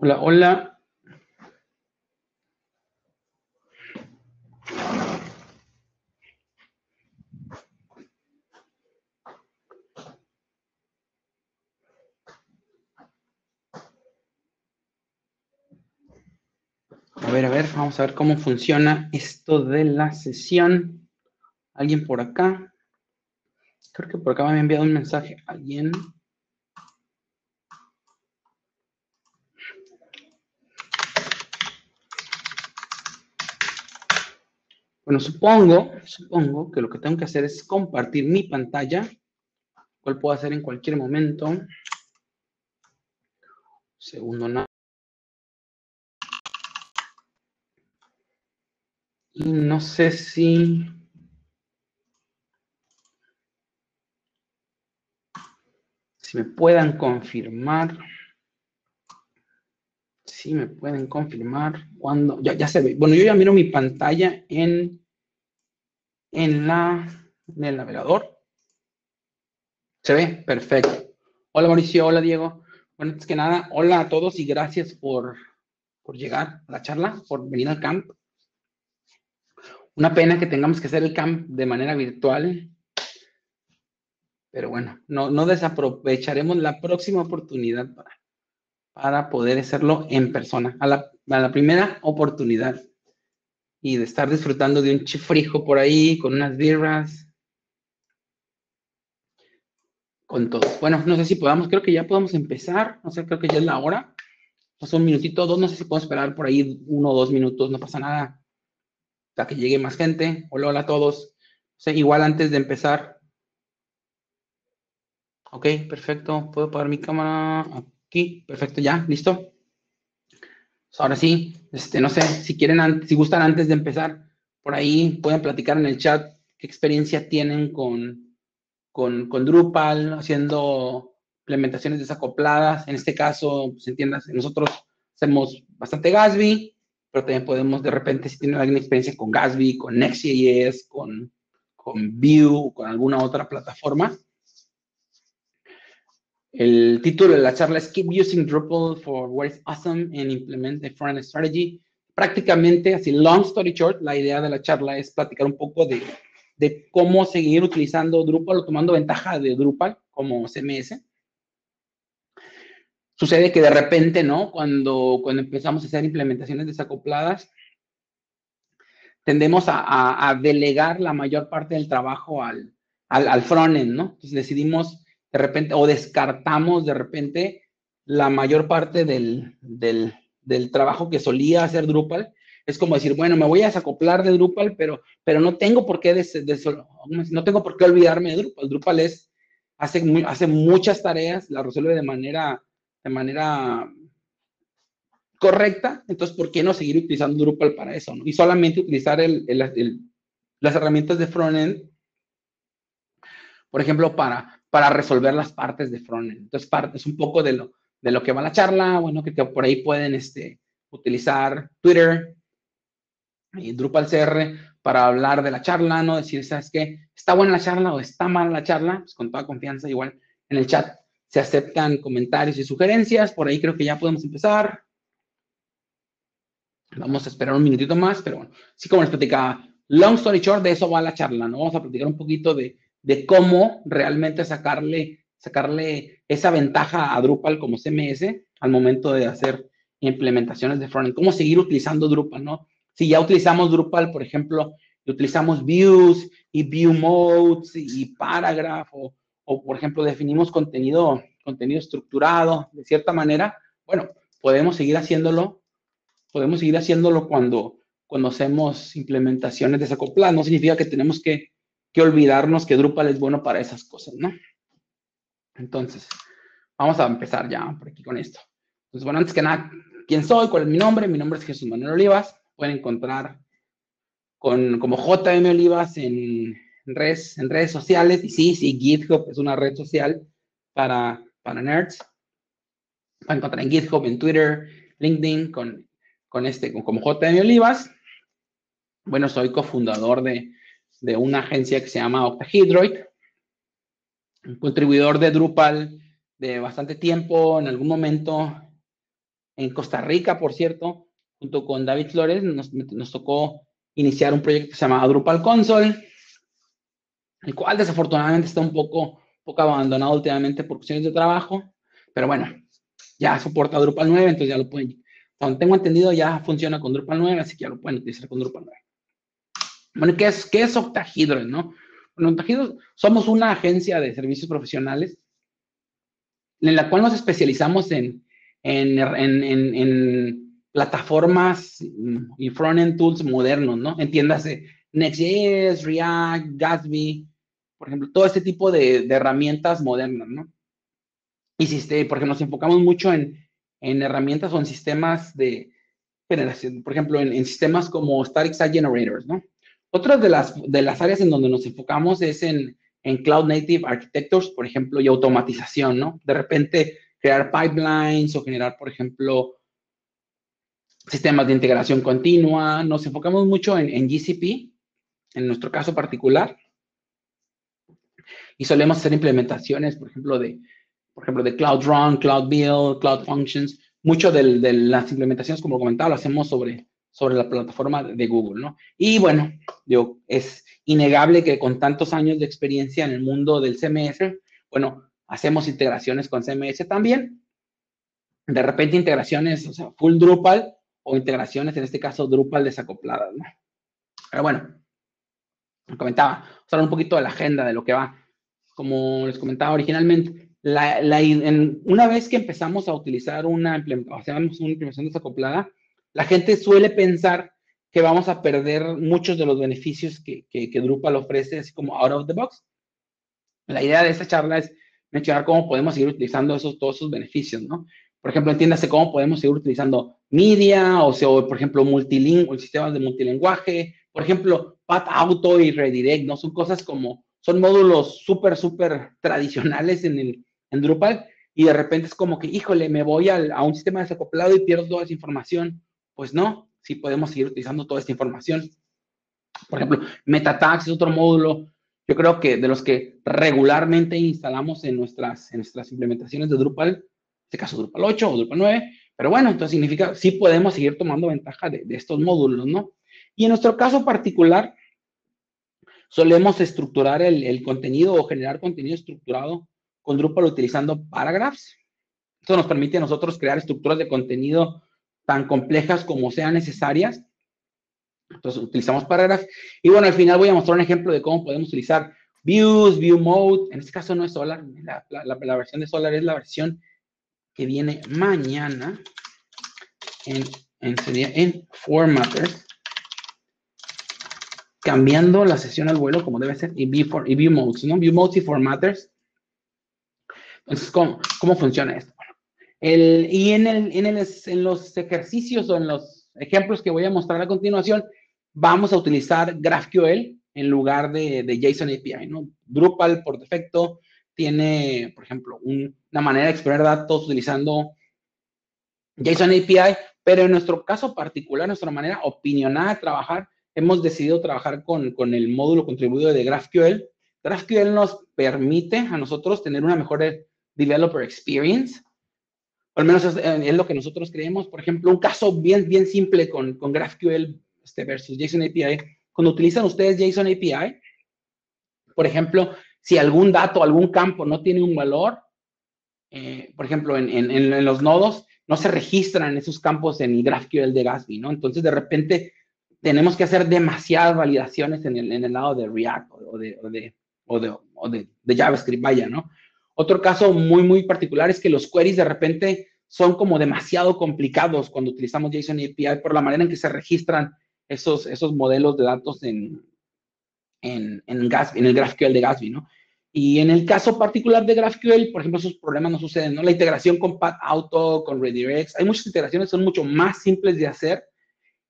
Hola, hola. A ver, vamos a ver cómo funciona esto de la sesión. ¿Alguien por acá? Creo que por acá me había enviado un mensaje. ¿Alguien? Bueno, supongo que lo que tengo que hacer es compartir mi pantalla, cual puedo hacer en cualquier momento. Segundo, nada. Y no sé si me puedan confirmar. Si me pueden confirmar cuando. Ya se ve. Bueno, yo ya miro mi pantalla en el navegador. ¿Se ve? Perfecto. Hola Mauricio, hola Diego. Bueno, antes que nada, hola a todos y gracias por llegar a la charla, por venir al camp. Una pena que tengamos que hacer el camp de manera virtual, pero bueno, no desaprovecharemos la próxima oportunidad para poder hacerlo en persona, a la primera oportunidad y de estar disfrutando de un chifrijo por ahí, con unas birras, con todo. Bueno, no sé si podamos, creo que ya podemos empezar, no sé, creo que ya es la hora. Pasó un minutito, dos, no sé si puedo esperar por ahí 1 o 2 minutos, no pasa nada, hasta que llegue más gente. Hola, hola a todos. O sea, igual antes de empezar. Ok, perfecto. Puedo apagar mi cámara aquí. Perfecto, ya, listo. Ahora sí, no sé, si quieren, si gustan antes de empezar, por ahí pueden platicar en el chat qué experiencia tienen con Drupal, haciendo implementaciones desacopladas. En este caso, pues entiendas, nosotros hacemos bastante Gatsby, pero también podemos de repente, si tienen alguna experiencia con Gatsby, con Next.js, con Vue, con alguna otra plataforma. El título de la charla es Keep Using Drupal for what is awesome and implement a front-end strategy. Prácticamente, así, long story short, la idea de la charla es platicar un poco de cómo seguir utilizando Drupal o tomando ventaja de Drupal como CMS. Sucede que de repente, ¿no? Cuando empezamos a hacer implementaciones desacopladas, tendemos a delegar la mayor parte del trabajo al frontend, ¿no? Entonces decidimos de repente, o descartamos de repente la mayor parte del trabajo que solía hacer Drupal. Es como decir, bueno, me voy a desacoplar de Drupal, pero no tengo por qué no tengo por qué olvidarme de Drupal. Drupal hace muchas tareas, la resuelve de manera correcta, entonces, ¿por qué no seguir utilizando Drupal para eso? ¿No? Y solamente utilizar las herramientas de frontend, por ejemplo, para resolver las partes de frontend. Entonces, es un poco de lo que va la charla, bueno, que por ahí pueden utilizar Twitter y Drupal CR para hablar de la charla, ¿no? Decir, ¿sabes qué? ¿Está buena la charla o está mala la charla? Pues con toda confianza, igual en el chat se aceptan comentarios y sugerencias. Por ahí creo que ya podemos empezar. Vamos a esperar un minutito más, pero bueno, sí, como les platicaba, long story short, de eso va la charla, ¿no? Vamos a platicar un poquito de cómo realmente sacarle esa ventaja a Drupal como CMS al momento de hacer implementaciones de frontend, cómo seguir utilizando Drupal, ¿no? Si ya utilizamos Drupal, por ejemplo, y utilizamos views y view modes y paragraph, o por ejemplo, definimos contenido estructurado de cierta manera, bueno, podemos seguir haciéndolo cuando hacemos implementaciones desacopladas. No significa que tenemos que olvidarnos que Drupal es bueno para esas cosas, ¿no? Entonces, vamos a empezar ya por aquí con esto. Entonces, bueno, antes que nada, ¿quién soy? ¿Cuál es mi nombre? Mi nombre es Jesús Manuel Olivas. Pueden encontrar como JM Olivas en redes sociales. Y sí, GitHub es una red social para nerds. Pueden encontrar en GitHub, en Twitter, LinkedIn, como JM Olivas. Bueno, soy cofundador de una agencia que se llama Octahedroid, un contribuidor de Drupal de bastante tiempo. En algún momento en Costa Rica, por cierto, junto con David Flores, nos tocó iniciar un proyecto que se llama Drupal Console, el cual desafortunadamente está un poco abandonado últimamente por cuestiones de trabajo, pero bueno, ya soporta Drupal 9, entonces ya lo pueden, cuando tengo entendido, ya funciona con Drupal 9, así que ya lo pueden utilizar con Drupal 9. Bueno, ¿qué es Octahedron, no? Bueno, Octahedron somos una agencia de servicios profesionales en la cual nos especializamos en plataformas y front-end tools modernos, ¿no? Entiéndase, Next.js, React, Gatsby, por ejemplo, todo este tipo de herramientas modernas, ¿no? Y porque nos enfocamos mucho en herramientas o en sistemas de generación, por ejemplo, en sistemas como Static Site Generators, ¿no? Otra de las áreas en donde nos enfocamos es en Cloud Native Architectures, por ejemplo, y automatización, ¿no? De repente crear pipelines o generar, por ejemplo, sistemas de integración continua. Nos enfocamos mucho en GCP, en nuestro caso particular, y solemos hacer implementaciones, por ejemplo, de Cloud Run, Cloud Build, Cloud Functions. Mucho de las implementaciones, como comentaba, lo hacemos sobre la plataforma de Google, ¿no? Y bueno, es innegable que con tantos años de experiencia en el mundo del CMS, bueno, hacemos integraciones con CMS también. De repente integraciones, o sea, full Drupal o integraciones, en este caso, Drupal desacopladas, ¿no? Pero bueno, como comentaba, vamos a hablar un poquito de la agenda, de lo que va. Como les comentaba originalmente, una vez que empezamos a utilizar una implementación desacoplada, la gente suele pensar que vamos a perder muchos de los beneficios que Drupal ofrece, así como out of the box. La idea de esta charla es mencionar cómo podemos seguir utilizando todos esos beneficios, ¿no? Por ejemplo, entiéndase cómo podemos seguir utilizando media, por ejemplo, sistemas de multilenguaje, por ejemplo, Path Auto y Redirect, ¿no? Son módulos súper tradicionales en Drupal, y de repente es como que, híjole, me voy a un sistema desacoplado y pierdo toda esa información. Pues no, sí podemos seguir utilizando toda esta información. Por ejemplo, Meta-Tags es otro módulo, yo creo que de los que regularmente instalamos en nuestras implementaciones de Drupal, en este caso Drupal 8 o Drupal 9, pero bueno, entonces significa, sí podemos seguir tomando ventaja de estos módulos, ¿no? Y en nuestro caso particular, solemos estructurar el contenido o generar contenido estructurado con Drupal utilizando paragraphs. Esto nos permite a nosotros crear estructuras de contenido tan complejas como sean necesarias. Entonces utilizamos paragraphs. Y bueno, al final voy a mostrar un ejemplo de cómo podemos utilizar views, view mode. En este caso no es Solar. La versión de Solar es la versión que viene mañana en Formatters. Cambiando la sesión al vuelo como debe ser, y view modes, ¿no? View modes y formatters. Entonces, ¿cómo funciona esto? En los ejercicios o en los ejemplos que voy a mostrar a continuación, vamos a utilizar GraphQL en lugar de JSON API, ¿no? Drupal por defecto tiene, por ejemplo, una manera de exponer datos utilizando JSON API, pero en nuestro caso particular, nuestra manera opinionada de trabajar, hemos decidido trabajar con el módulo contribuido de GraphQL. GraphQL nos permite a nosotros tener una mejor developer experience, o al menos es lo que nosotros creemos. Por ejemplo, un caso bien simple con GraphQL versus JSON API. Cuando utilizan ustedes JSON API, por ejemplo, si algún dato, algún campo no tiene un valor, por ejemplo, en los nodos, no se registran esos campos en el GraphQL de Gatsby, ¿no? Entonces, de repente, tenemos que hacer demasiadas validaciones en el lado de React o de JavaScript, vaya, ¿no? Otro caso muy particular es que los queries de repente son como demasiado complicados cuando utilizamos JSON API por la manera en que se registran esos modelos de datos en el GraphQL de Gatsby, ¿no? Y en el caso particular de GraphQL, por ejemplo, esos problemas no suceden, ¿no? La integración con Path Auto, con Redirects, hay muchas integraciones, son mucho más simples de hacer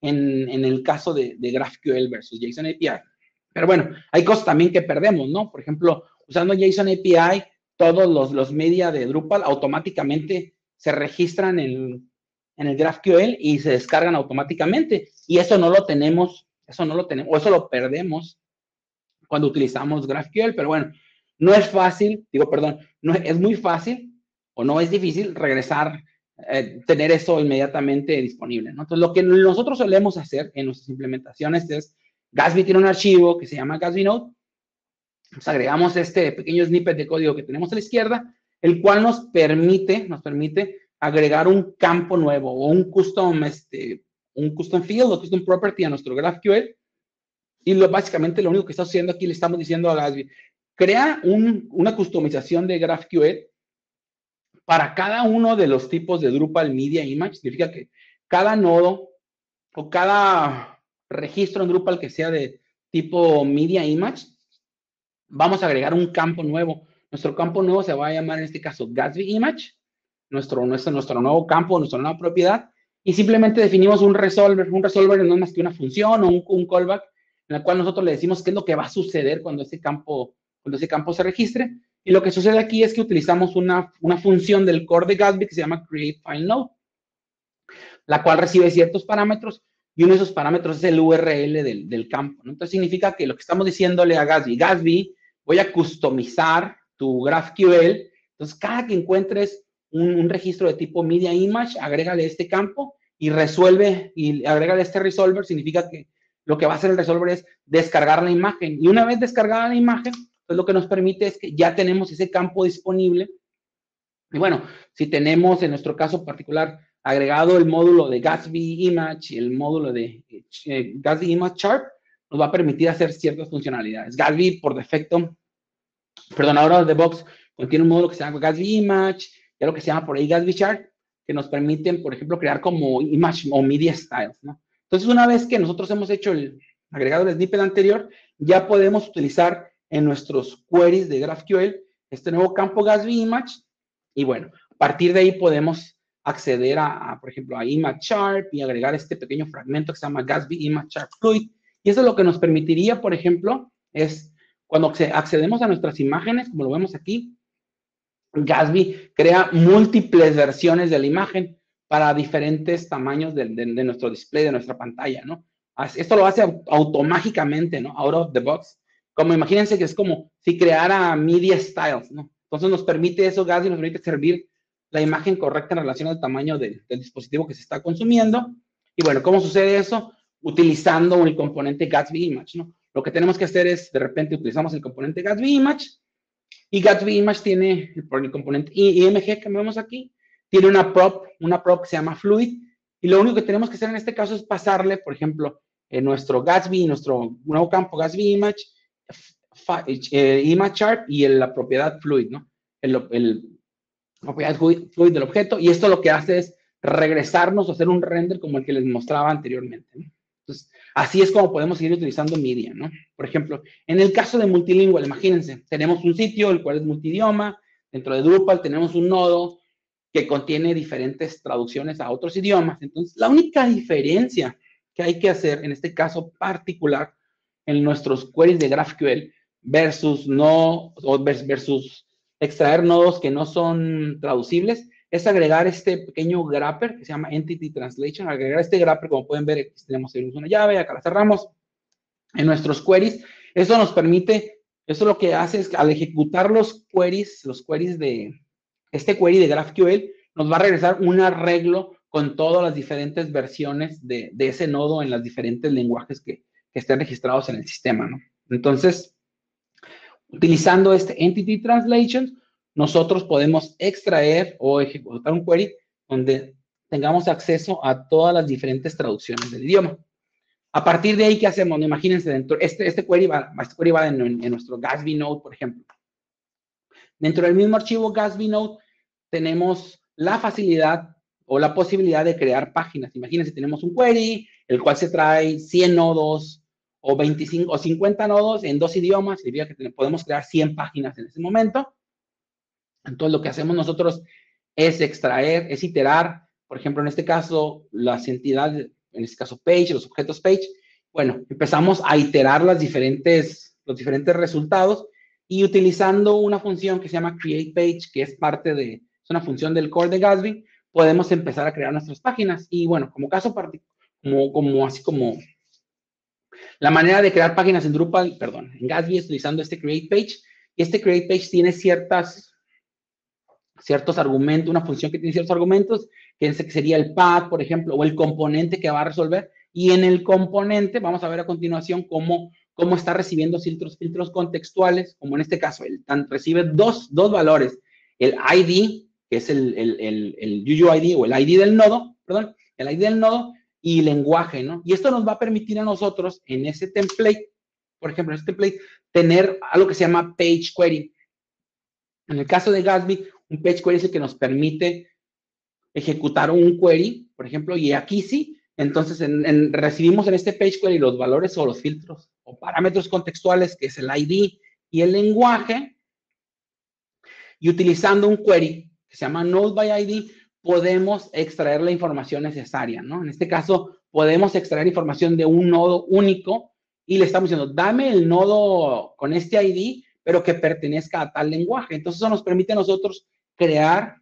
en el caso de GraphQL versus JSON API. Pero bueno, hay cosas también que perdemos, ¿no? Por ejemplo, usando JSON API, todos los media de Drupal automáticamente se registran en el GraphQL y se descargan automáticamente. Y eso no lo tenemos, o eso lo perdemos cuando utilizamos GraphQL, pero bueno, no es fácil, no es muy fácil o no es difícil regresar tener eso inmediatamente disponible, ¿no? Entonces, lo que nosotros solemos hacer en nuestras implementaciones es, Gatsby tiene un archivo que se llama Gatsby Node, pues agregamos este pequeño snippet de código que tenemos a la izquierda, el cual nos permite agregar un campo nuevo o un custom field o custom property a nuestro GraphQL. Y básicamente lo único que está haciendo aquí, le estamos diciendo a Gatsby, crea una customización de GraphQL para cada uno de los tipos de Drupal Media Image. Significa que cada nodo o cada registro en Drupal que sea de tipo Media Image, vamos a agregar un campo nuevo. Nuestro campo nuevo se va a llamar en este caso Gatsby Image, nuestro nuevo campo, nuestra nueva propiedad, y simplemente definimos un resolver. Un resolver no es más que una función o un callback en la cual nosotros le decimos qué es lo que va a suceder cuando ese campo se registre. Y lo que sucede aquí es que utilizamos una función del core de Gatsby que se llama createFileNode, la cual recibe ciertos parámetros y uno de esos parámetros es el URL del campo, ¿no? Entonces significa que lo que estamos diciéndole a Gatsby, voy a customizar tu GraphQL. Entonces, cada que encuentres un registro de tipo Media Image, agrégale este campo y agrégale este resolver. Significa que lo que va a hacer el resolver es descargar la imagen. Y una vez descargada la imagen, pues lo que nos permite es que ya tenemos ese campo disponible. Y bueno, si tenemos en nuestro caso particular agregado el módulo de Gatsby Image y el módulo de Gatsby Image Chart, nos va a permitir hacer ciertas funcionalidades. Gatsby por defecto, ahora out of the box, contiene un módulo que se llama Gatsby Image y algo que se llama por ahí Gatsby Chart, que nos permiten, por ejemplo, crear como image o media styles, ¿no? Entonces, una vez que nosotros hemos hecho el agregado del snippet anterior, ya podemos utilizar en nuestros queries de GraphQL este nuevo campo Gatsby Image. Y bueno, a partir de ahí podemos acceder por ejemplo, a Image Chart y agregar este pequeño fragmento que se llama Gatsby Image Chart Fluid. Y eso lo que nos permitiría, por ejemplo, es cuando accedemos a nuestras imágenes, como lo vemos aquí, Gatsby crea múltiples versiones de la imagen para diferentes tamaños de nuestro display, de nuestra pantalla, ¿no? Esto lo hace automáticamente, ¿no? Out of the box. Como imagínense que es como si creara media styles, ¿no? Entonces nos permite eso, Gatsby nos permite servir la imagen correcta en relación al tamaño del dispositivo que se está consumiendo. Y bueno, ¿cómo sucede eso? Utilizando el componente Gatsby Image, ¿no? Lo que tenemos que hacer es, de repente, utilizamos el componente Gatsby Image y Gatsby Image tiene, por el componente IMG que vemos aquí, tiene una prop que se llama Fluid. Y lo único que tenemos que hacer en este caso es pasarle, por ejemplo, en nuestro Gatsby, nuestro nuevo campo Gatsby Image, Image Chart y la propiedad Fluid, ¿no? La propiedad Fluid del objeto. Y esto lo que hace es regresarnos o hacer un render como el que les mostraba anteriormente, ¿no? Entonces, así es como podemos seguir utilizando media, ¿no? Por ejemplo, en el caso de multilingüe, imagínense, tenemos un sitio, el cual es multidioma. Dentro de Drupal tenemos un nodo que contiene diferentes traducciones a otros idiomas. Entonces, la única diferencia que hay que hacer en este caso particular en nuestros queries de GraphQL versus extraer nodos que no son traducibles es agregar este pequeño grapper que se llama Entity Translation. Agregar este grapper, como pueden ver, aquí tenemos una llave, acá la cerramos en nuestros queries. Eso nos permite, eso lo que hace es que al ejecutar los queries de este query de GraphQL, nos va a regresar un arreglo con todas las diferentes versiones de ese nodo en los diferentes lenguajes que estén registrados en el sistema, ¿no? Entonces, utilizando este Entity Translation, nosotros podemos extraer o ejecutar un query donde tengamos acceso a todas las diferentes traducciones del idioma. A partir de ahí, ¿qué hacemos? Imagínense, dentro, este query va en nuestro Gatsby Node, por ejemplo. Dentro del mismo archivo Gatsby Node tenemos la facilidad o la posibilidad de crear páginas. Imagínense, tenemos un query, el cual se trae 100 nodos o 25 o 50 nodos en 2 idiomas. Significa que podemos crear 100 páginas en ese momento. Entonces, lo que hacemos nosotros es extraer, es iterar, por ejemplo, en este caso, las entidades, en este caso page, los objetos page. Bueno, empezamos a iterar los diferentes resultados y utilizando una función que se llama createPage, que es es una función del core de Gatsby, podemos empezar a crear nuestras páginas. Y bueno, como caso particular, como la manera de crear páginas en Drupal, en Gatsby, utilizando este createPage. Y este createPage tiene ciertas ciertos argumentos, una función que tiene ciertos argumentos, que sería el path, por ejemplo, o el componente que va a resolver, y en el componente vamos a ver a continuación cómo está recibiendo filtros contextuales, como en este caso, recibe dos valores, el ID, que es el UUID o el ID del nodo, perdón, el ID del nodo y lenguaje, ¿no? Y esto nos va a permitir a nosotros en ese template, por ejemplo, en este template, tener algo que se llama page query. En el caso de Gatsby, un page query es el que nos permite ejecutar un query, por ejemplo, y aquí sí, entonces recibimos en este page query los valores o los filtros o parámetros contextuales, que es el ID y el lenguaje, y utilizando un query que se llama node by ID, podemos extraer la información necesaria, ¿no? En este caso, podemos extraer información de un nodo único y le estamos diciendo, dame el nodo con este ID, pero que pertenezca a tal lenguaje. Entonces, eso nos permite a nosotros crear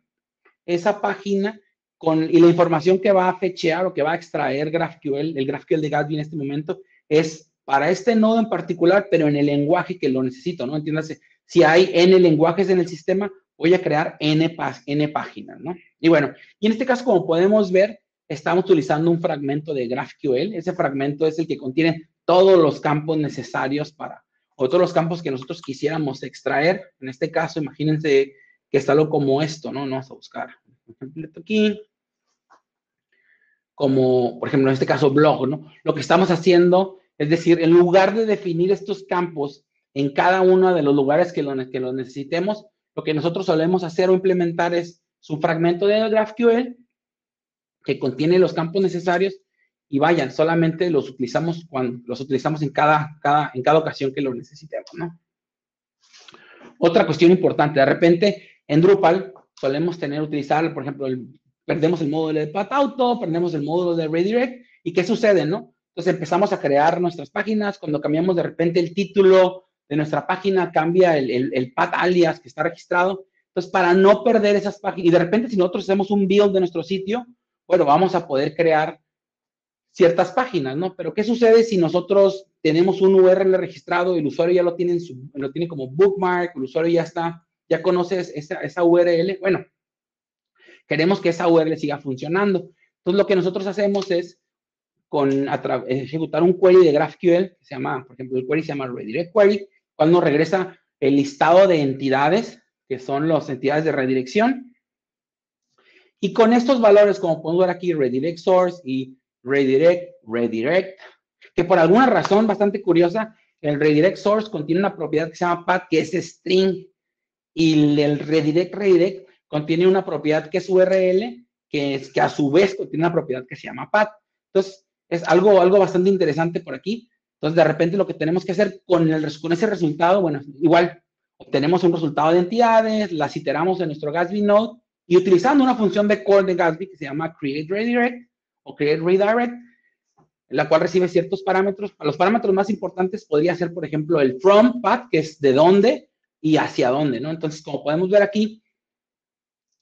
esa página y la información que va a fetchear o que va a extraer GraphQL, el GraphQL de Gatsby en este momento, es para este nodo en particular, pero en el lenguaje que lo necesito, ¿no? Entiéndase, si hay N lenguajes en el sistema, voy a crear N páginas, ¿no? Y bueno, y en este caso, como podemos ver, estamos utilizando un fragmento de GraphQL. Ese fragmento es el que contiene todos los campos necesarios o todos los campos que nosotros quisiéramos extraer. En este caso, imagínense que es algo como esto, ¿no? Vamos a buscar un ejemplo aquí. Como, por ejemplo, en este caso, blog, ¿no? Lo que estamos haciendo, es decir, en lugar de definir estos campos en cada uno de los lugares que lo necesitemos, lo que nosotros solemos hacer o implementar es su fragmento de GraphQL que contiene los campos necesarios y vayan, solamente los utilizamos en cada ocasión que lo necesitemos, ¿no? Otra cuestión importante, de repente en Drupal solemos utilizar, por ejemplo, perdemos el módulo de path auto, perdemos el módulo de redirect, ¿y qué sucede, no? Entonces empezamos a crear nuestras páginas, cuando cambiamos de repente el título de nuestra página, cambia el path alias que está registrado. Entonces, para no perder esas páginas, y de repente si nosotros hacemos un build de nuestro sitio, bueno, vamos a poder crear ciertas páginas, ¿no? Pero ¿qué sucede si nosotros tenemos un URL registrado y el usuario ya lo tiene, lo tiene como bookmark, el usuario ya conoce esa URL? Bueno, queremos que esa URL siga funcionando. Entonces, lo que nosotros hacemos es ejecutar un query de GraphQL, que se llama, por ejemplo, el query se llama redirect query, cuando nos regresa el listado de entidades, que son las entidades de redirección. Y con estos valores, como podemos ver aquí, redirect source y redirect, que por alguna razón bastante curiosa, el redirect source contiene una propiedad que se llama path, que es string, y el redirect contiene una propiedad que es URL, que a su vez contiene una propiedad que se llama path. Entonces, es algo bastante interesante por aquí. Entonces, de repente lo que tenemos que hacer con ese resultado, bueno, igual obtenemos un resultado de entidades, las iteramos en nuestro Gatsby node, y utilizando una función de core de Gatsby que se llama createRedirect o createRedirect, la cual recibe ciertos parámetros. Los parámetros más importantes podría ser, por ejemplo, el from path, que es de dónde y hacia dónde, ¿no? Entonces, como podemos ver aquí,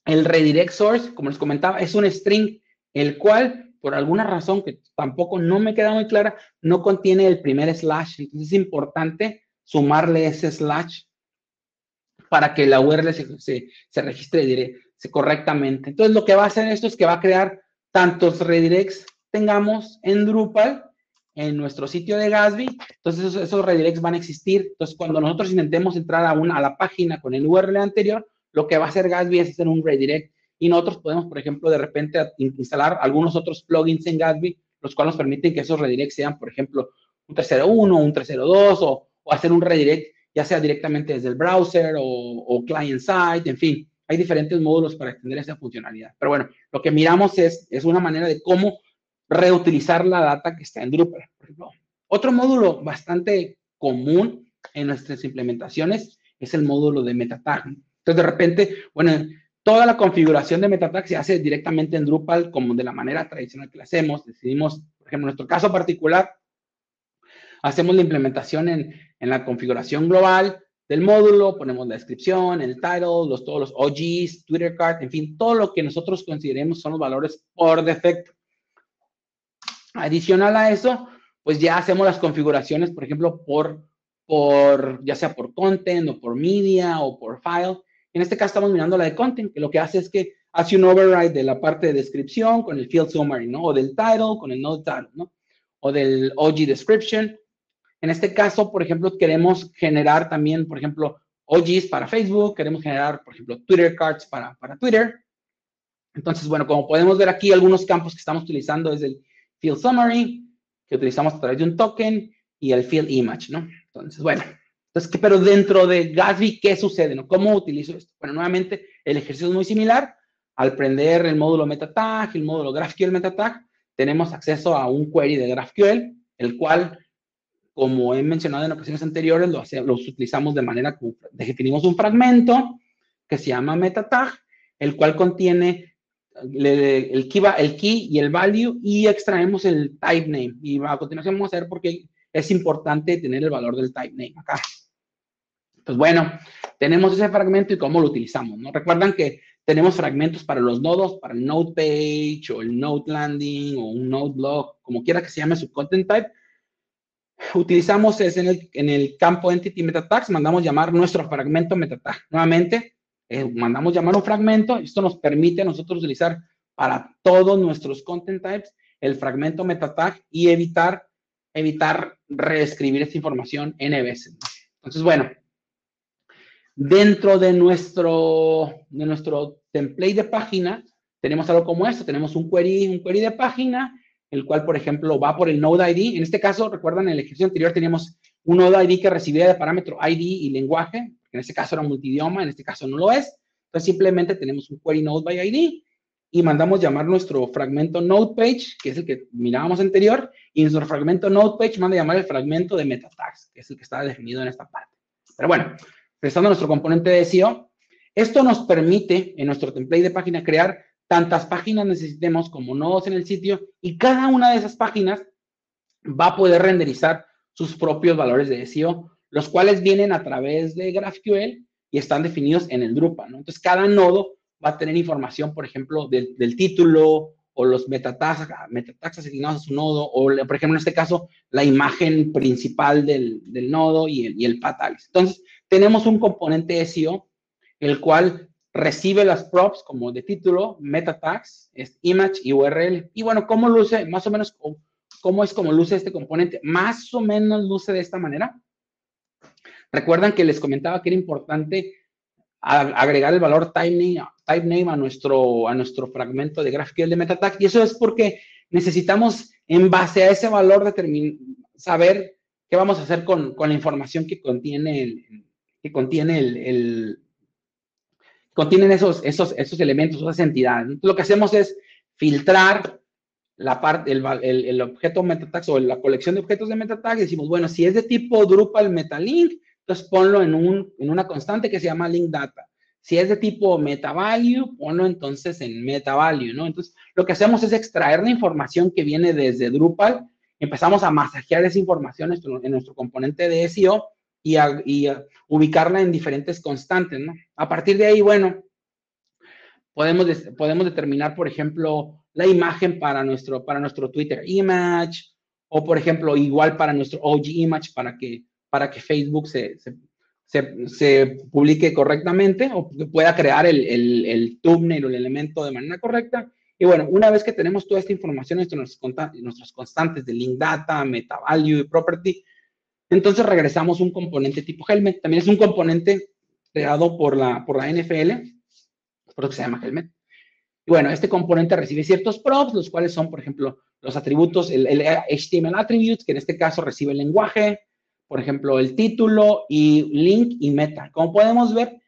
el redirect source, como les comentaba, es un string, el cual, por alguna razón que tampoco no me queda muy clara, no contiene el primer slash. Entonces, es importante sumarle ese slash para que la URL se registre correctamente. Entonces, lo que va a hacer esto es que va a crear tantos redirects tengamos en Drupal, en nuestro sitio de Gatsby. Entonces, esos redirects van a existir. Entonces, cuando nosotros intentemos entrar a la página con el URL anterior, lo que va a hacer Gatsby es hacer un redirect. Y nosotros podemos, por ejemplo, de repente instalar algunos otros plugins en Gatsby, los cuales nos permiten que esos redirects sean, por ejemplo, un 301, un 302 o hacer un redirect ya sea directamente desde el browser o client side, en fin, hay diferentes módulos para extender esa funcionalidad. Pero bueno, lo que miramos es una manera de cómo reutilizar la data que está en Drupal, por ejemplo. Otro módulo bastante común en nuestras implementaciones es el módulo de meta tag. Entonces, de repente, bueno, toda la configuración de meta tag se hace directamente en Drupal, como de la manera tradicional que la hacemos. Decidimos, por ejemplo, en nuestro caso particular, hacemos la implementación en la configuración global del módulo, ponemos la descripción, el title, todos los OGs, Twitter card, en fin, todo lo que nosotros consideremos son los valores por defecto. Adicional a eso, pues ya hacemos las configuraciones, por ejemplo, ya sea por content o por media o por file, En este caso estamos mirando la de content, que lo que hace es que hace un override de la parte de descripción con el field summary, ¿no? O del title con el node title, ¿no? O del OG description. En este caso, por ejemplo, queremos generar también, por ejemplo, OGs para Facebook, queremos generar, por ejemplo, Twitter cards para Twitter. Entonces, bueno, como podemos ver aquí, algunos campos que estamos utilizando es el field summary, que utilizamos a través de un token, y el field image, ¿no? Entonces, bueno, pero dentro de Gatsby, ¿qué sucede, no? ¿Cómo utilizo esto? Bueno, nuevamente, el ejercicio es muy similar. Al prender el módulo MetaTag, el módulo GraphQL MetaTag, tenemos acceso a un query de GraphQL, el cual, como he mencionado en ocasiones anteriores, los utilizamos de manera que definimos un fragmento que se llama MetaTag, el cual contiene el key y el value, y extraemos el type name. Y a continuación vamos a ver por qué es importante tener el valor del type name acá. Pues bueno, tenemos ese fragmento y cómo lo utilizamos, ¿no? Recuerdan que tenemos fragmentos para los nodos, para el node page, o el node landing, o un node block, como quiera que se llame su content type. Utilizamos es en el campo entity meta tags, mandamos llamar nuestro fragmento meta tag. Nuevamente, mandamos llamar un fragmento. Esto nos permite a nosotros utilizar para todos nuestros content types el fragmento meta tag y evitar reescribir esta información n veces. Entonces, bueno, dentro de nuestro template de página, tenemos algo como esto. Tenemos un query de página, el cual, por ejemplo, va por el node ID. En este caso, recuerdan, en el ejercicio anterior teníamos un node ID que recibía de parámetro ID y lenguaje. En este caso era multidioma, en este caso no lo es. Entonces, simplemente tenemos un query node by ID y mandamos llamar nuestro fragmento node page, que es el que mirábamos anterior, y nuestro fragmento node page manda llamar el fragmento de meta tags, que es el que está definido en esta parte. Pero bueno, regresando a nuestro componente de SEO, esto nos permite en nuestro template de página crear tantas páginas necesitemos como nodos en el sitio, y cada una de esas páginas va a poder renderizar sus propios valores de SEO, los cuales vienen a través de GraphQL y están definidos en el Drupal, ¿no? Entonces, cada nodo va a tener información, por ejemplo, del título, o los metatags asignados a su nodo, o, por ejemplo, en este caso, la imagen principal del nodo y el path alias. Entonces, tenemos un componente SEO, el cual recibe las props como de título, meta tags, image y URL. Y bueno, ¿cómo luce? Más o menos, ¿cómo es como luce este componente? Más o menos luce de esta manera. Recuerdan que les comentaba que era importante agregar el valor type name a nuestro fragmento de GraphQL de meta tag, y eso es porque necesitamos, en base a ese valor, saber qué vamos a hacer con la información que contienen esos elementos, esas entidades. Entonces, lo que hacemos es filtrar la parte, el objeto MetaTags o la colección de objetos de MetaTag, y decimos, bueno, si es de tipo Drupal MetaLink, entonces ponlo en una constante que se llama link data. Si es de tipo MetaValue, ponlo entonces en MetaValue, ¿no? Entonces, lo que hacemos es extraer la información que viene desde Drupal, empezamos a masajear esa información en nuestro componente de SEO y ubicarla en diferentes constantes, ¿no? A partir de ahí, bueno, podemos determinar, por ejemplo, la imagen para nuestro Twitter image, o por ejemplo, igual para nuestro OG image, para que Facebook se publique correctamente, o que pueda crear el thumbnail o el elemento de manera correcta. Y bueno, una vez que tenemos toda esta información, nuestras constantes de link data, meta value y property, entonces regresamos un componente tipo Helmet. También es un componente creado por la NFL, por eso que se llama Helmet. Y bueno, este componente recibe ciertos props, los cuales son, por ejemplo, los atributos, el HTML attributes, que en este caso recibe el lenguaje, por ejemplo, el título, y link y meta. Como podemos ver,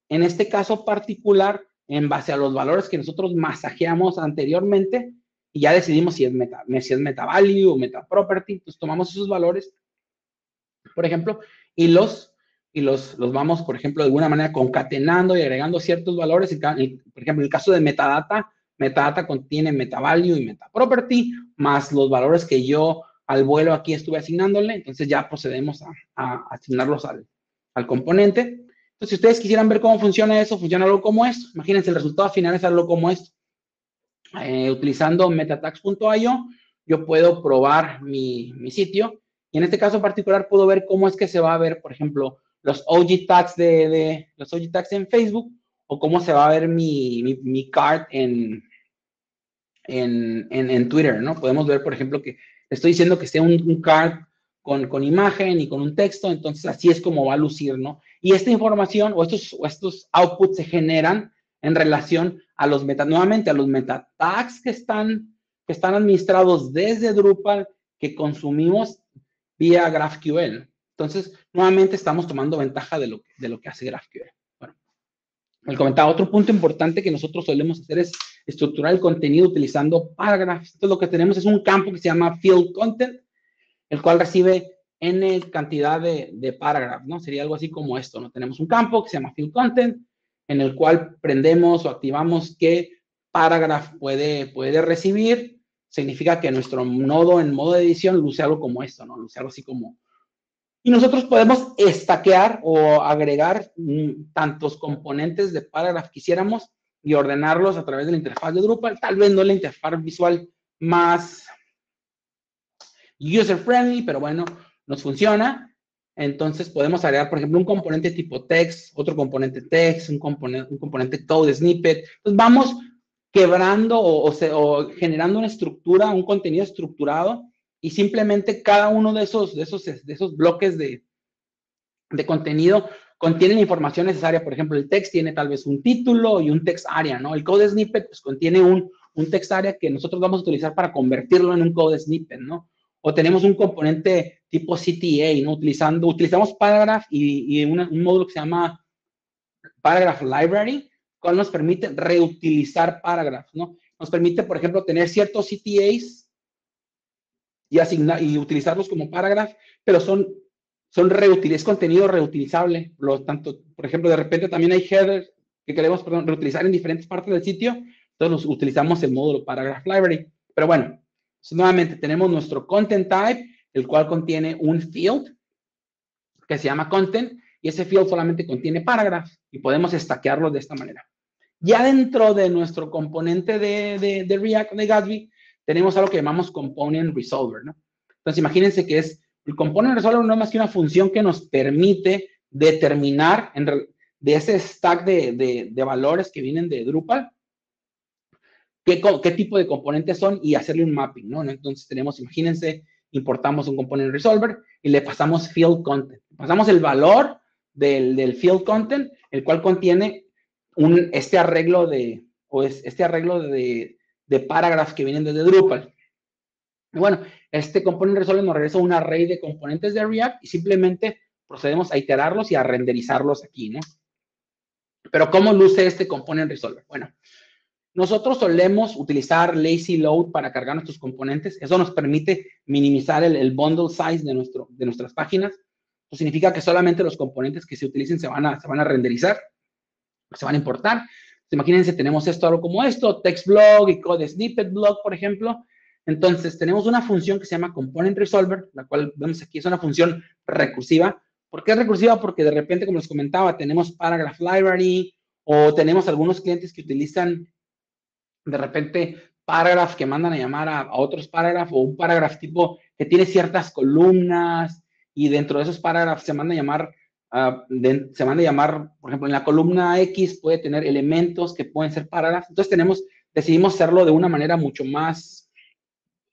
en este caso particular, en base a los valores que nosotros masajeamos anteriormente, y ya decidimos si es meta value o meta property, pues tomamos esos valores, por ejemplo, y los vamos, por ejemplo, de alguna manera concatenando y agregando ciertos valores. Por ejemplo, en el caso de metadata contiene metavalue y metaproperty, más los valores que yo al vuelo aquí estuve asignándole. Entonces ya procedemos a asignarlos al componente. Entonces, si ustedes quisieran ver cómo funciona eso, funciona algo como esto. Imagínense, el resultado final es algo como esto. Utilizando metatags.io, yo puedo probar mi sitio, y en este caso particular puedo ver cómo es que se va a ver, por ejemplo, los OG tags los OG tags en Facebook, o cómo se va a ver mi card en Twitter, ¿no? Podemos ver, por ejemplo, que estoy diciendo que sea un card con imagen y con un texto, entonces así es como va a lucir, ¿no? Y esta información o estos outputs se generan en relación a los nuevamente a los meta tags que están administrados desde Drupal, que consumimos vía GraphQL. Entonces, nuevamente estamos tomando ventaja de lo que hace GraphQL. Bueno, el comentaba, otro punto importante que nosotros solemos hacer es estructurar el contenido utilizando paragraphs. Entonces, lo que tenemos es un campo que se llama field content, el cual recibe n cantidad de paragraphs, ¿no? Sería algo así como esto, ¿no? Tenemos un campo que se llama field content, en el cual prendemos o activamos qué paragraph puede recibir. Significa que nuestro nodo en modo de edición luce algo como esto, ¿no? Luce algo así como... Y nosotros podemos stackear o agregar tantos componentes de paragraph que quisiéramos y ordenarlos a través de la interfaz de Drupal. Tal vez no la interfaz visual más user-friendly, pero bueno, nos funciona. Entonces podemos agregar, por ejemplo, un componente tipo text, otro componente text, un componente code snippet. Entonces vamos quebrando o generando una estructura, un contenido estructurado, y simplemente cada uno de esos bloques de contenido contiene la información necesaria. Por ejemplo, el text tiene tal vez un título y un text area, ¿no? El code snippet pues contiene un text area que nosotros vamos a utilizar para convertirlo en un code snippet, ¿no? O tenemos un componente tipo CTA, ¿no? Utilizamos Paragraph y un módulo que se llama Paragraph Library, cual nos permite reutilizar paragraphs, ¿no? Nos permite, por ejemplo, tener ciertos CTAs y utilizarlos como paragraph, pero es contenido reutilizable. Tanto, por ejemplo, de repente también hay headers que queremos reutilizar en diferentes partes del sitio, entonces utilizamos el módulo Paragraph Library. Pero bueno, nuevamente tenemos nuestro content type, el cual contiene un field que se llama content, y ese field solamente contiene paragraph, y podemos stackearlo de esta manera. Ya dentro de nuestro componente de React, de Gatsby, tenemos algo que llamamos Component Resolver, ¿no? Entonces, imagínense que el Component Resolver no es más que una función que nos permite determinar de ese stack de valores que vienen de Drupal, qué tipo de componentes son y hacerle un mapping, ¿no? Entonces tenemos, imagínense, importamos un Component Resolver y le pasamos Field Content. Pasamos el valor del Field Content, el cual contiene este arreglo de paragraphs que vienen desde Drupal. Y bueno, este Component Resolver nos regresa un array de componentes de React y simplemente procedemos a iterarlos y a renderizarlos aquí, ¿no? Pero ¿cómo luce este Component Resolver? Bueno, nosotros solemos utilizar lazy load para cargar nuestros componentes. Eso nos permite minimizar el bundle size de nuestras páginas. Eso significa que solamente los componentes que se utilicen se van a renderizar, se van a importar. Imagínense, tenemos algo como esto, text blog y code snippet blog, por ejemplo. Entonces, tenemos una función que se llama Component Resolver, la cual vemos aquí, es una función recursiva. ¿Por qué es recursiva? Porque de repente, como les comentaba, tenemos Paragraph Library o tenemos algunos clientes que utilizan de repente paragraph que mandan a llamar a otros paragraph o un paragraph tipo que tiene ciertas columnas y dentro de esos paragraphs se manda a llamar, por ejemplo, en la columna X puede tener elementos que pueden ser paragraphs. Entonces decidimos hacerlo de una manera mucho más,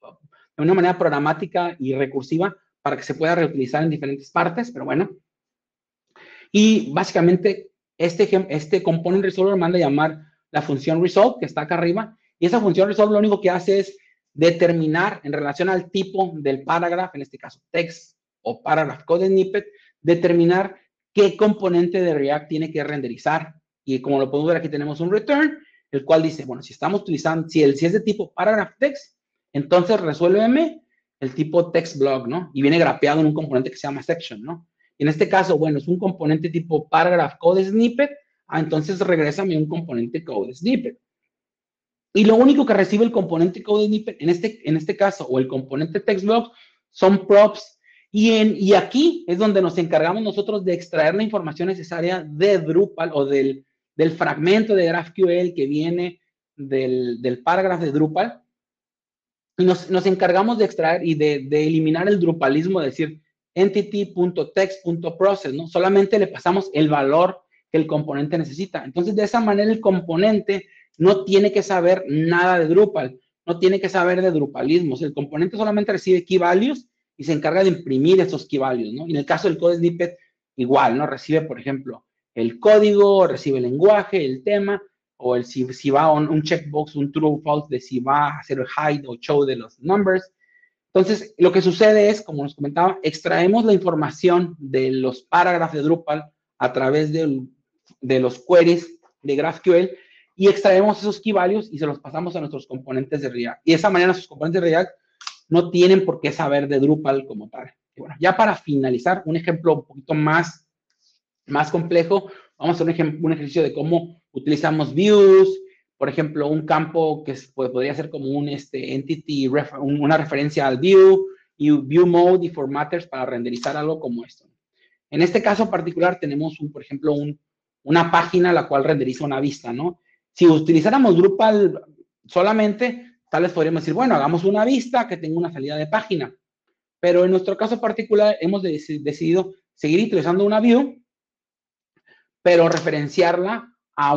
de una manera programática y recursiva para que se pueda reutilizar en diferentes partes, pero bueno. Y básicamente este component resolver manda a llamar la función resolve, que está acá arriba, y esa función resolve lo único que hace es determinar en relación al tipo del paragraph, en este caso text o paragraph code snippet, determinar qué componente de React tiene que renderizar. Y como lo podemos ver aquí tenemos un return, el cual dice, bueno, si estamos utilizando, si es de tipo paragraph text, entonces resuélveme el tipo text block, ¿no? Y viene grapeado en un componente que se llama section, ¿no? Y en este caso, bueno, es un componente tipo paragraph code snippet, entonces regrésame un componente code snippet. Y lo único que recibe el componente code snippet, en este caso, o el componente text block, son props. Y aquí es donde nos encargamos nosotros de extraer la información necesaria de Drupal o del fragmento de GraphQL que viene del paragraph de Drupal. Y nos encargamos de extraer y de eliminar el drupalismo, de decir, entity.text.process, ¿no? Solamente le pasamos el valor que el componente necesita. Entonces, de esa manera, el componente no tiene que saber nada de Drupal, no tiene que saber de Drupalismos. El componente solamente recibe key values y se encarga de imprimir esos key values, ¿no? Y en el caso del code snippet, igual, ¿no? Recibe, por ejemplo, el código, recibe el lenguaje, el tema, o el si va a un checkbox, un true o false de si va a hacer el hide o show de los numbers. Entonces, lo que sucede es, como nos comentaba, extraemos la información de los parágrafos de Drupal a través de los queries de GraphQL y extraemos esos key values y se los pasamos a nuestros componentes de React. Y de esa manera, nuestros componentes de React no tienen por qué saber de Drupal como tal. Y bueno, ya para finalizar, un ejemplo un poquito más complejo, vamos a hacer un ejercicio de cómo utilizamos views, por ejemplo, un campo que podría ser como un entity, una referencia al view, y view mode y formatters para renderizar algo como esto. En este caso particular tenemos, por ejemplo, una página la cual renderiza una vista, ¿no? Si utilizáramos Drupal solamente, tal vez podríamos decir, bueno, hagamos una vista que tenga una salida de página. Pero en nuestro caso particular hemos decidido seguir utilizando una view, pero referenciarla a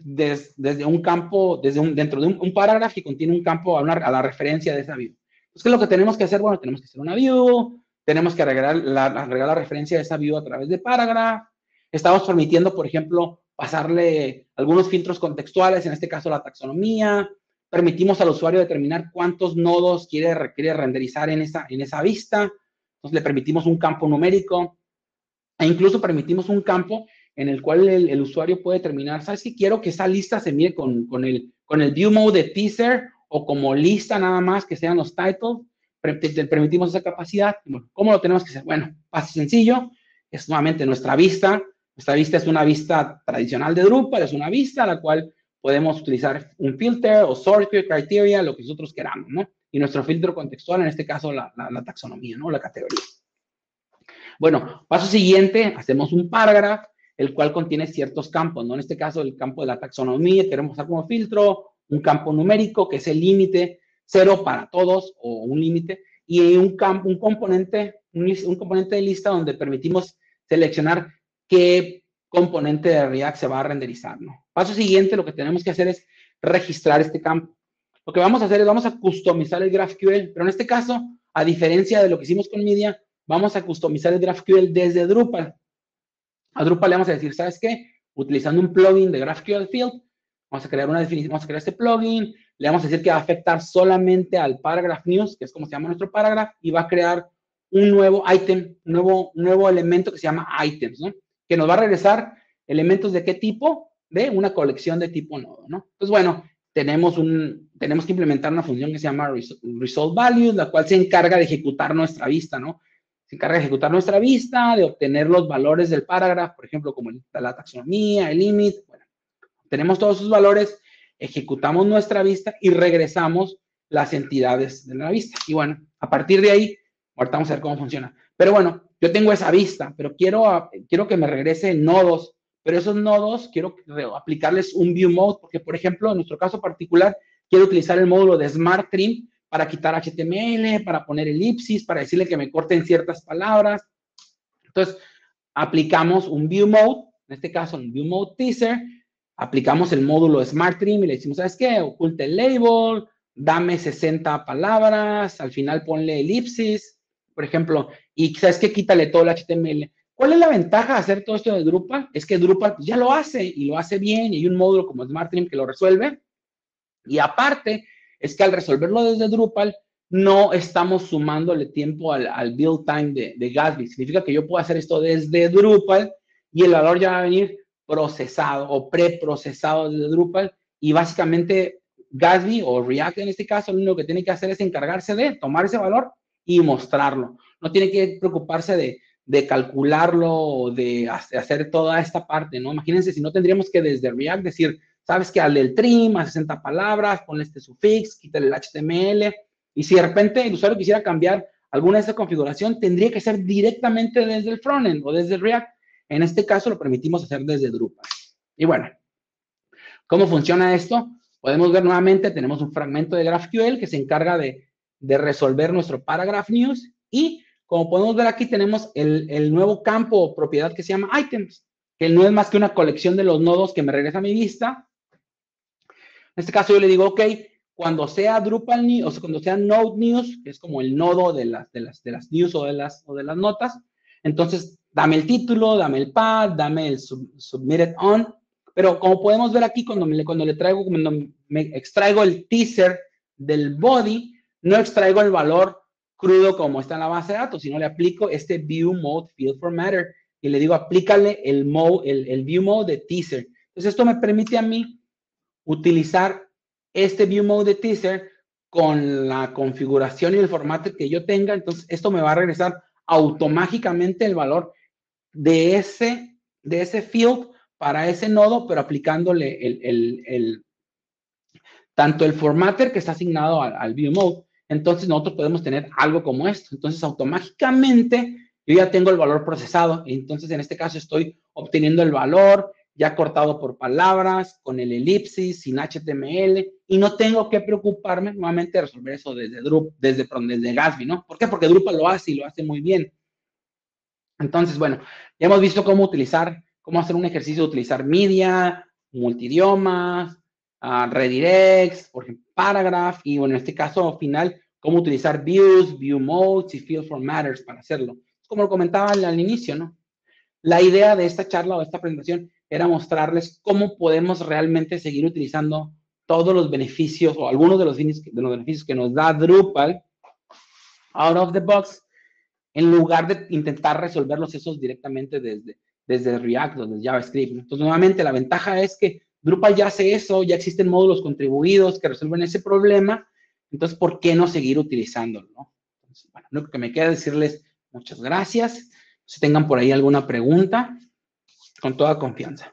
desde un campo, dentro de un parágrafo que contiene un campo a la referencia de esa view. Entonces, ¿qué es lo que tenemos que hacer? Bueno, tenemos que hacer una view, tenemos que agregar la referencia de esa view a través de parágrafo. Estamos permitiendo, por ejemplo, pasarle algunos filtros contextuales, en este caso la taxonomía. Permitimos al usuario determinar cuántos nodos requiere renderizar en esa vista. Entonces, le permitimos un campo numérico e incluso permitimos un campo en el cual el usuario puede determinar, ¿sabes qué? Quiero que esa lista se mire con el view mode de teaser o como lista nada más, que sean los titles. Te permitimos esa capacidad. Bueno, ¿cómo lo tenemos que hacer? Bueno, paso sencillo, es nuevamente nuestra vista. Nuestra vista es una vista tradicional de Drupal, es una vista a la cual podemos utilizar un filter o source criteria, lo que nosotros queramos, ¿no? Y nuestro filtro contextual, en este caso, la taxonomía, ¿no? La categoría. Bueno, paso siguiente, hacemos un parágrafo, el cual contiene ciertos campos, ¿no? En este caso, el campo de la taxonomía, queremos usar como filtro, un campo numérico, que es el límite, 0 para todos, o un límite, y un componente de lista donde permitimos seleccionar qué componente de React se va a renderizar, ¿no? Paso siguiente, lo que tenemos que hacer es registrar este campo. Lo que vamos a hacer es, vamos a customizar el GraphQL, pero en este caso, a diferencia de lo que hicimos con Media, vamos a customizar el GraphQL desde Drupal. A Drupal le vamos a decir, ¿sabes qué? Utilizando un plugin de GraphQL Field, vamos a crear una definición, vamos a crear este plugin, le vamos a decir que va a afectar solamente al paragraph news, que es como se llama nuestro paragraph, y va a crear un nuevo item, un nuevo elemento que se llama items, ¿no? Que nos va a regresar elementos de qué tipo, de una colección de tipo nodo, ¿no? Entonces, bueno, tenemos que implementar una función que se llama result values, la cual se encarga de ejecutar nuestra vista, ¿no? Se encarga de ejecutar nuestra vista, de obtener los valores del parágrafo, por ejemplo, como la taxonomía, el límite. Bueno, tenemos todos esos valores, ejecutamos nuestra vista y regresamos las entidades de la vista. Y bueno, a partir de ahí, ahorita vamos a ver cómo funciona. Pero bueno, yo tengo esa vista, pero quiero que me regrese nodos, pero esos nodos quiero aplicarles un view mode, porque por ejemplo, en nuestro caso particular, quiero utilizar el módulo de Smart Trim para quitar HTML, para poner elipsis, para decirle que me corten ciertas palabras. Entonces, aplicamos un view mode, en este caso un view mode teaser, aplicamos el módulo Smart Trim y le decimos, ¿sabes qué? Oculte el label, dame 60 palabras, al final ponle elipsis, por ejemplo, y ¿sabes qué? Quítale todo el HTML. ¿Cuál es la ventaja de hacer todo esto de Drupal? Es que Drupal pues, ya lo hace y lo hace bien y hay un módulo como Smart Trim que lo resuelve. Y aparte, es que al resolverlo desde Drupal, no estamos sumándole tiempo al build time de Gatsby. Significa que yo puedo hacer esto desde Drupal y el valor ya va a venir procesado o preprocesado desde Drupal. Y básicamente Gatsby o React en este caso, lo único que tiene que hacer es encargarse de tomar ese valor y mostrarlo. No tiene que preocuparse de calcularlo o de hacer toda esta parte, ¿no? Imagínense si no tendríamos que desde React decir, sabes que al del trim a 60 palabras, ponle este sufix, quítale el HTML, y si de repente el usuario quisiera cambiar alguna de esa configuración, tendría que ser directamente desde el frontend o desde React. En este caso lo permitimos hacer desde Drupal. Y bueno, ¿cómo funciona esto? Podemos ver nuevamente, tenemos un fragmento de GraphQL que se encarga de resolver nuestro paragraph news y como podemos ver aquí, tenemos el nuevo campo o propiedad que se llama items, que no es más que una colección de los nodos que me regresa a mi vista. En este caso yo le digo, ok, cuando sea Drupal News, o sea, cuando sea Node News, que es como el nodo de las news o de las notas, entonces dame el título, dame el path, dame el submitted on, pero como podemos ver aquí, cuando me extraigo el teaser del body, no extraigo el valor crudo como está en la base de datos, sino le aplico este view mode field formatter y le digo, aplícale el view mode de teaser. Entonces esto me permite a mí utilizar este view mode de teaser con la configuración y el formato que yo tenga. Entonces esto me va a regresar automáticamente el valor de ese field para ese nodo, pero aplicándole tanto el formatter que está asignado al view mode. Entonces nosotros podemos tener algo como esto. Entonces automáticamente yo ya tengo el valor procesado. Entonces en este caso estoy obteniendo el valor ya cortado por palabras, con el elipsis, sin HTML, y no tengo que preocuparme nuevamente de resolver eso desde Gatsby, ¿no? ¿Por qué? Porque Drupal lo hace y lo hace muy bien. Entonces, bueno, ya hemos visto cómo hacer un ejercicio de utilizar media, multidiomas, redirects, por ejemplo, paragraph, y bueno, en este caso final, cómo utilizar views, view modes y field formatters para hacerlo. Como lo comentaba al inicio, ¿no? La idea de esta charla o esta presentación era mostrarles cómo podemos realmente seguir utilizando todos los beneficios o algunos de los beneficios que nos da Drupal out of the box, en lugar de intentar resolverlos esos directamente desde React o desde JavaScript. Entonces, nuevamente, la ventaja es que Drupal ya hace eso, ya existen módulos contribuidos que resuelven ese problema. Entonces, ¿por qué no seguir utilizándolo? ¿No? Entonces, bueno, lo que me queda decirles muchas gracias. Si tengan por ahí alguna pregunta, con toda confianza.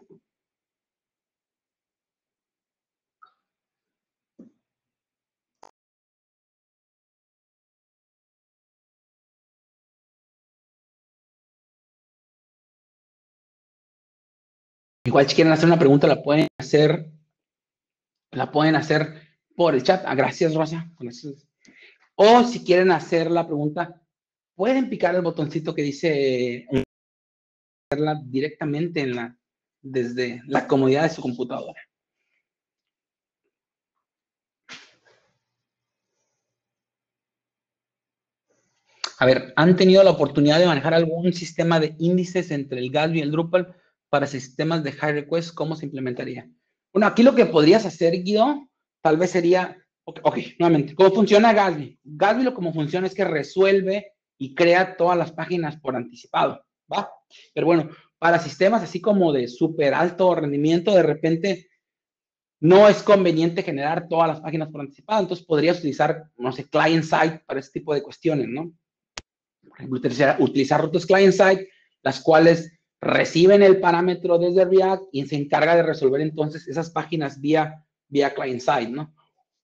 Igual si quieren hacer una pregunta, la pueden hacer por el chat. Gracias, Rosa. Gracias. O si quieren hacer la pregunta, pueden picar el botoncito que dice hacerla directamente desde la comodidad de su computadora. A ver, ¿han tenido la oportunidad de manejar algún sistema de índices entre el Gatsby y el Drupal para sistemas de high request? ¿Cómo se implementaría? Bueno, aquí lo que podrías hacer, Guido, tal vez sería, ok, nuevamente, ¿cómo funciona Gatsby? Gatsby lo como funciona es que resuelve y crea todas las páginas por anticipado, ¿va? Pero bueno, para sistemas así como de súper alto rendimiento, de repente no es conveniente generar todas las páginas por anticipado, entonces podrías utilizar, no sé, client-side para este tipo de cuestiones, ¿no? Por ejemplo, utilizar rutas client-side, las cuales reciben el parámetro desde React y se encarga de resolver entonces esas páginas vía client-side, ¿no?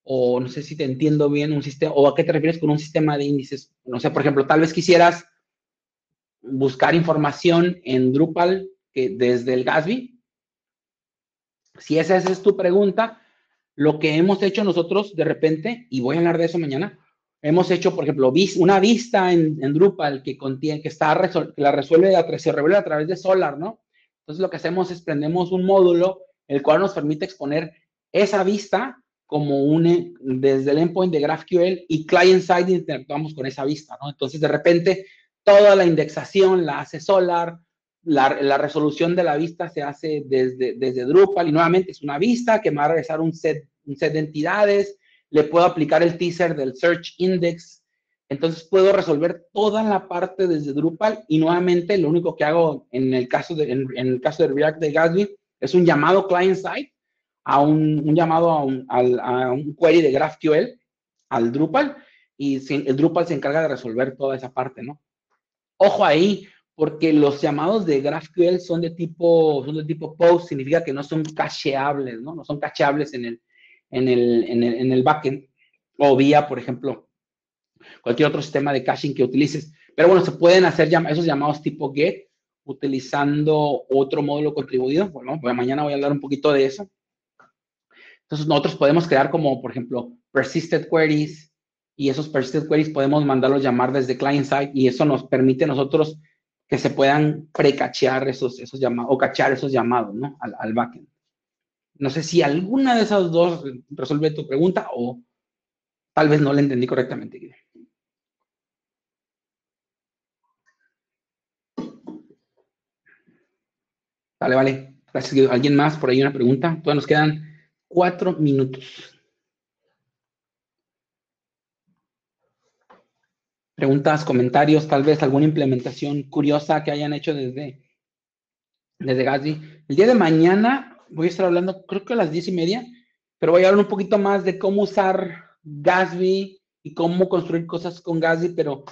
O no sé si te entiendo bien un sistema, o a qué te refieres con un sistema de índices. No sé, por ejemplo, tal vez quisieras buscar información en Drupal desde el Gatsby. Si esa es tu pregunta, lo que hemos hecho nosotros de repente, y voy a hablar de eso mañana, hemos hecho, por ejemplo, una vista en Drupal que contiene, que la resuelve, se revela a través de Solar, ¿no? Entonces lo que hacemos es prendemos un módulo, el cual nos permite exponer esa vista como desde el endpoint de GraphQL y client-side interactuamos con esa vista, ¿no? Entonces de repente toda la indexación la hace Solar, la resolución de la vista se hace desde Drupal y nuevamente es una vista que me va a regresar un set de entidades, le puedo aplicar el teaser del search index, entonces puedo resolver toda la parte desde Drupal y nuevamente lo único que hago en el caso de React de Gatsby es un llamado client-side, un llamado a un query de GraphQL al Drupal y el Drupal se encarga de resolver toda esa parte, ¿no? Ojo ahí, porque los llamados de GraphQL son de tipo POST, significa que no son cacheables, ¿no? No son cacheables en el backend o vía, por ejemplo, cualquier otro sistema de caching que utilices. Pero bueno, se pueden hacer esos llamados tipo GET utilizando otro módulo contribuido. Bueno, mañana voy a hablar un poquito de eso. Entonces, nosotros podemos crear como, por ejemplo, persisted queries, y esos persistent queries podemos mandarlos llamar desde client side y eso nos permite a nosotros que se puedan precachear esos llamados o cachear esos llamados, ¿no? Al backend. No sé si alguna de esas dos resuelve tu pregunta o tal vez no la entendí correctamente. Vale, vale. Gracias. ¿Alguien más por ahí una pregunta? Todavía nos quedan 4 minutos. Preguntas, comentarios, tal vez alguna implementación curiosa que hayan hecho desde Gatsby. El día de mañana voy a estar hablando, creo que a las 10:30, pero voy a hablar un poquito más de cómo usar Gatsby y cómo construir cosas con Gatsby, pero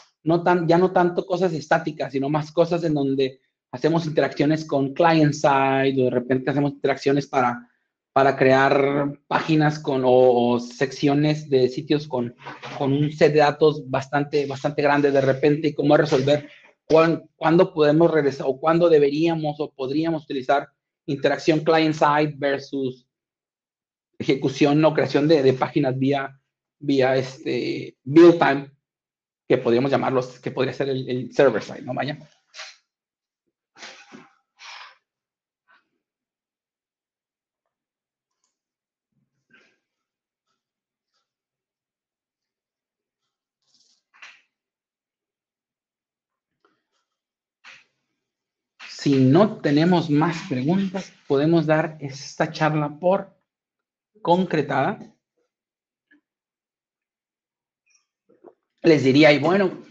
ya no tanto cosas estáticas, sino más cosas en donde hacemos interacciones con client side, o de repente hacemos interacciones para crear páginas o secciones de sitios con un set de datos bastante grande de repente, y cómo resolver cuándo podemos regresar o cuándo deberíamos o podríamos utilizar interacción client-side versus ejecución o creación de páginas vía build time, que podríamos llamarlos, que podría ser el server side, ¿no? Vaya. Si no tenemos más preguntas, podemos dar esta charla por concretada. Les diría, y bueno,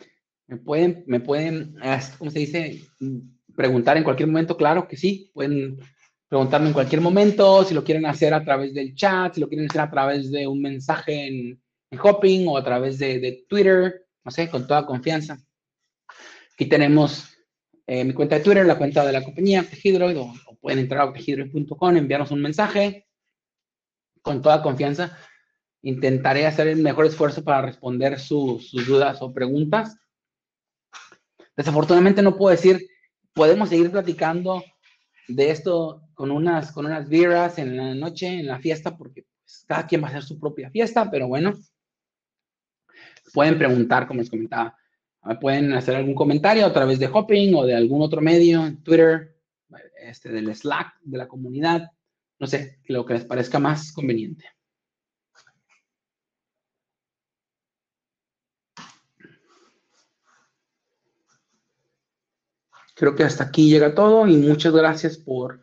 me pueden, ¿cómo se dice? Preguntar en cualquier momento, claro que sí, pueden preguntarme en cualquier momento, si lo quieren hacer a través del chat, si lo quieren hacer a través de un mensaje en Hopping o a través de Twitter, no sé, con toda confianza. Aquí tenemos mi cuenta de Twitter, la cuenta de la compañía, Tejidroid, o pueden entrar a tejidroid.com, enviarnos un mensaje con toda confianza. Intentaré hacer el mejor esfuerzo para responder sus dudas o preguntas. Desafortunadamente no puedo decir, podemos seguir platicando de esto con unas birras en la noche, en la fiesta, porque pues, cada quien va a hacer su propia fiesta, pero bueno, pueden preguntar, como les comentaba, pueden hacer algún comentario a través de Hopping o de algún otro medio, en Twitter, del Slack, de la comunidad, no sé, lo que les parezca más conveniente. Creo que hasta aquí llega todo y muchas gracias por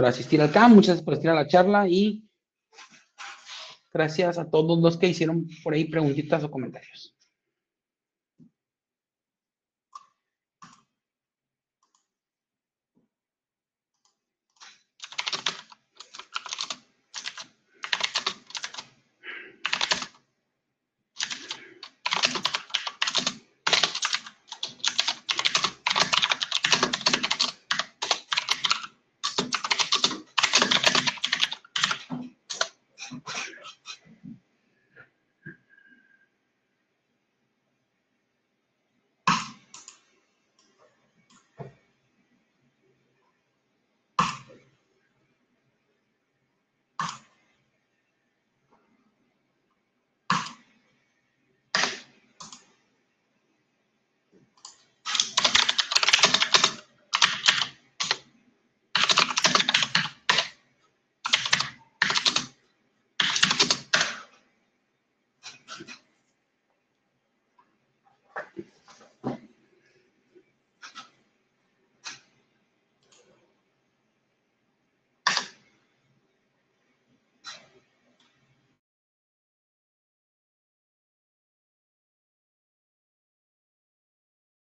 asistir acá, muchas gracias por asistir a la charla y gracias a todos los que hicieron por ahí preguntitas o comentarios.